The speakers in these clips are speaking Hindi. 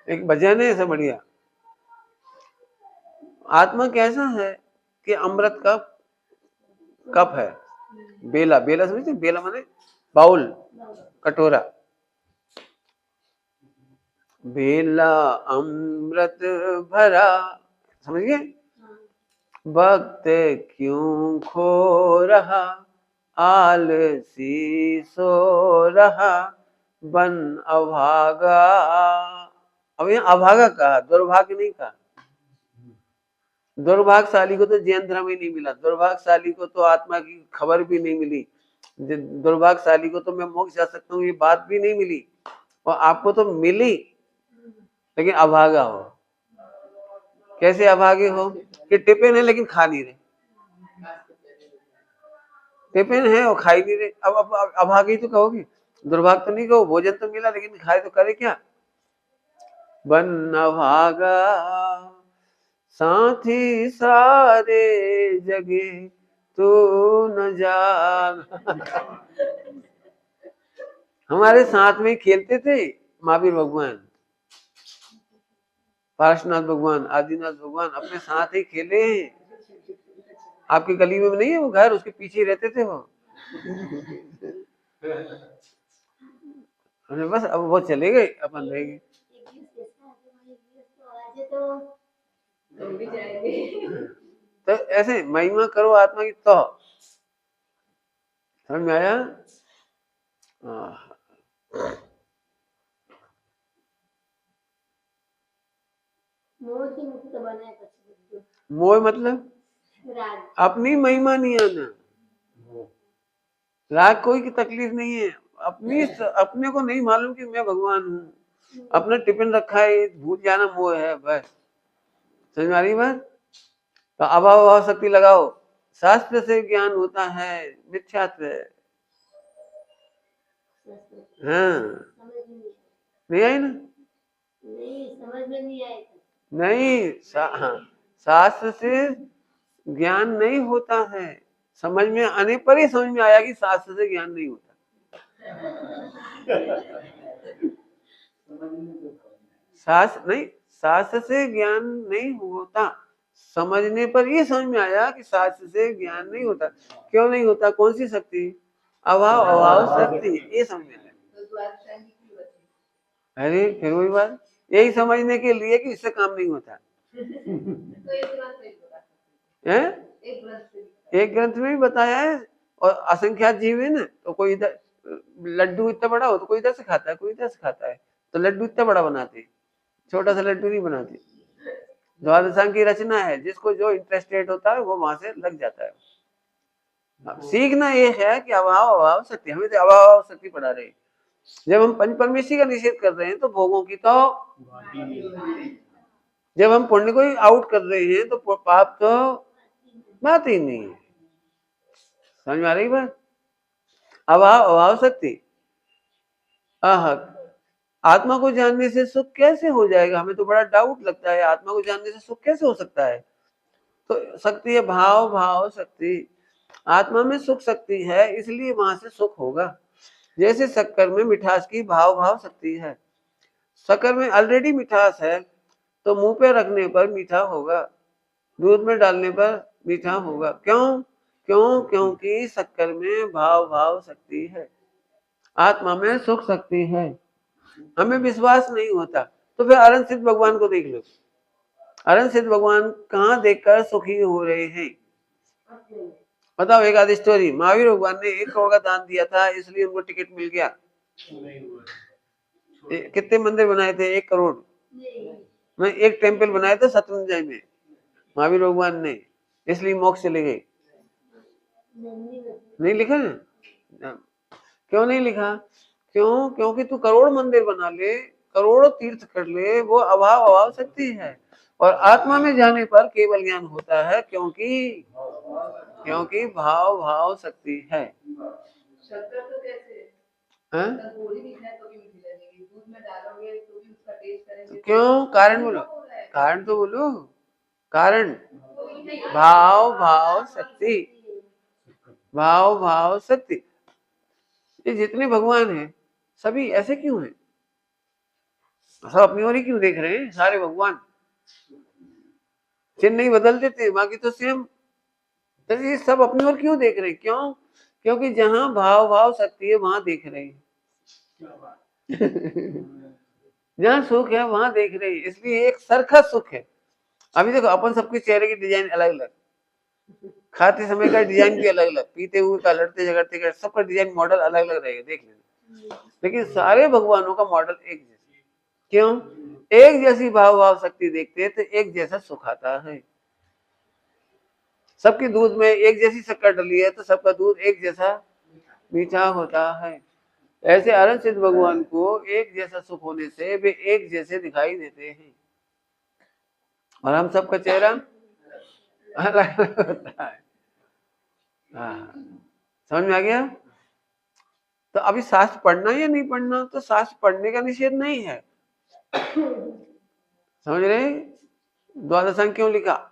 एक भजन है ऐसा बढ़िया, आत्मा कैसा है कि अमृत का कप है, बेला, बेला समझते, बेला माने बाउल, कटोरा, बेला अमृत भरा, समझ गए, वक्त क्यों खो रहा, आलसी सो रहा, बन अभागा। अब ये अभागा कहा, दुर्भाग्य नहीं कहा। दुर्भाग्यशाली को तो जैन धर्म ही नहीं मिला, दुर्भाग्यशाली को तो आत्मा की खबर भी नहीं मिली, दुर्भाग्यशाली को तो मैं मोक्ष जा सकता हूँ ये बात भी नहीं मिली, और आपको तो मिली, लेकिन अभागा हो। कैसे अभागे हो कि टिफिन है लेकिन खा नहीं रहे, टिफिन है और खा ही नहीं रहे, अब अभागे तो कहोगे, दुर्भाग्य तो नहीं कहो, भोजन तो मिला लेकिन खाए तो करे क्या। बन अभागा साथी सारे जगे तू न जाग। हमारे साथ में खेलते थे महावीर भगवान, पार्श्वनाथ भगवान, आदिनाथ भगवान, अपने साथ ही खेले। आपकी गली में नहीं है वो घर, उसके पीछे रहते थे वो। बस अब वो चले गए, अपन रह गए। तो ऐसे महिमा करो आत्मा की, तो समझ में आया। मोह मतलब अपनी महिमा नहीं आना, राग कोई की तकलीफ नहीं है, अपनी अपने को नहीं मालूम कि मैं भगवान हूँ, अपना टिफिन रखा है भूल जाना मोह है, बस। समझ में आ रही बात। तो अभाव भाव शक्ति लगाओ, शास्त्र से ज्ञान होता है, मिथ्यात्व है। हाँ नहीं आई ना, नहीं समझ में नहीं आई, नहीं हाँ, शास्त्र से ज्ञान नहीं होता है, समझ में आने पर ही समझ में आया कि शास्त्र से ज्ञान नहीं होता। शास्त्र नहीं, शास्त्र से ज्ञान नहीं होता, समझने पर ये समझ में आया कि शास्त्र से ज्ञान नहीं होता। क्यों नहीं होता, कौन सी शक्ति, अभाव अभाव शक्ति, ये समझ में आया। अरे फिर वही बात, यही समझने के लिए कि इससे काम नहीं होता है। एक ग्रंथ में भी बताया है, और असंख्यात जीव है ना, तो कोई इधर लड्डू इतना बड़ा हो तो कोई इधर से खाता है, कोई इधर से खाता है, तो लड्डू इतना बड़ा बनाते, छोटा सा लड्डू नहीं बनाते। द्वादशांग की रचना है, जिसको जो इंटरेस्टेड होता है वो वहां से लग जाता है। सीखना ये है कि अभाव अभाव शक्ति, हमें तो अभाव अभाव शक्ति पढ़ा रहे। जब हम पंच परमेश्वरी का निषेध कर रहे हैं तो भोगों की तो, जब हम पुण्य को ही आउट कर रहे हैं तो पाप तो बात ही नहीं है। समझ में आ रही बात। अभाव अभाव शक्ति, आत्मा को जानने से सुख कैसे हो जाएगा, हमें तो बड़ा डाउट लगता है, आत्मा को जानने से सुख कैसे हो सकता है। तो शक्ति है भाव भाव शक्ति, आत्मा में सुख शक्ति है, इसलिए वहां से सुख होगा। जैसे शक्कर में मिठास की भाव भाव शक्ति है, शक्कर में ऑलरेडी मिठास है, तो मुंह पे रखने पर मीठा होगा, दूध में डालने पर मीठा होगा। क्यों क्यों, क्योंकि शक्कर में भाव भाव शक्ति है, आत्मा में सुख शक्ति है। हमें विश्वास नहीं होता तो फिर अरहंत सिद्ध भगवान को देख लो, अरहंत सिद्ध भगवान कहाँ देखकर सुखी हो रहे हैं, बताओ एक आधी स्टोरी। महावीर भगवान ने 1 करोड़ का दान दिया था, इसलिए उनको टिकट मिल गया। कितने मंदिर बनाए थे, 1 करोड़ में, एक टेम्पल बनाया था शत्रुंजय में महावीर भगवान ने, इसलिए मोक्ष चले गए। नहीं लिखा है, क्यों नहीं लिखा, क्यों, क्योंकि तू करोड़ मंदिर बना ले, करोड़ों तीर्थ कर ले, वो अभाव अभाव शक्ति है, और आत्मा में जाने पर केवल ज्ञान होता है, क्योंकि क्योंकि भाव भाव शक्ति है। शक्कर तो कैसे क्यों, कारण बोलो, कारण तो बोलो, कारण भाव भाव शक्ति, भाव भाव शक्ति। ये जितने भगवान हैं सभी ऐसे क्यों हैं, सब अपनी ओर ही क्यों देख रहे हैं सारे भगवान? चिन्ह नहीं बदल देते, बाकी तो सेम। तो ये सब अपनी ओर क्यों देख रहे हैं? क्यों? क्योंकि जहां भाव भाव शक्ति है वहां देख रहे हैं। जहां सुख है वहां देख रहे हैं, इसलिए एक सरखा सुख है। अभी देखो अपन सबके चेहरे की डिजाइन अलग अलग, खाते समय का डिजाइन भी अलग अलग, पीते हुए का, लड़ते झगड़ते का, सबका डिजाइन मॉडल अलग अलग रहेगा, देख लेना। लेकिन सारे भगवानों का मॉडल एक जैसा। क्यों? एक जैसी भाव भाव शक्ति देखते हैं तो एक जैसा सुख आता है। सबके दूध में एक जैसी शक्कर डली है तो सबका दूध एक जैसा मीठा होता है। ऐसे अनंत सिद्ध भगवान को एक जैसा सुख होने से वे एक जैसे दिखाई देते हैं, और हम सबका चेहरा अलग अलग होता है। हाँ, समझ में आ गया? तो अभी शास्त्र पढ़ना या नहीं पढ़ना? तो शास्त्र पढ़ने का निषेध नहीं है, समझ रहे? द्वादशांग क्यों लिखा?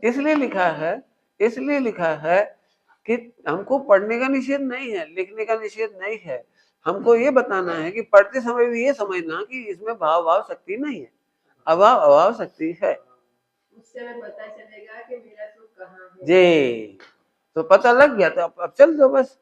इसलिए लिखा है कि हमको पढ़ने का निषेध नहीं है, लिखने का निषेध नहीं है। हमको ये बताना है कि पढ़ते समय भी ये समझना कि इसमें भाव भाव शक्ति नहीं है, अभाव अभाव शक्ति है। उससे हमें पता चलेगा कि मेरा सुख कहाँ है। जी, तो पता लग गया तो अब चल दो बस।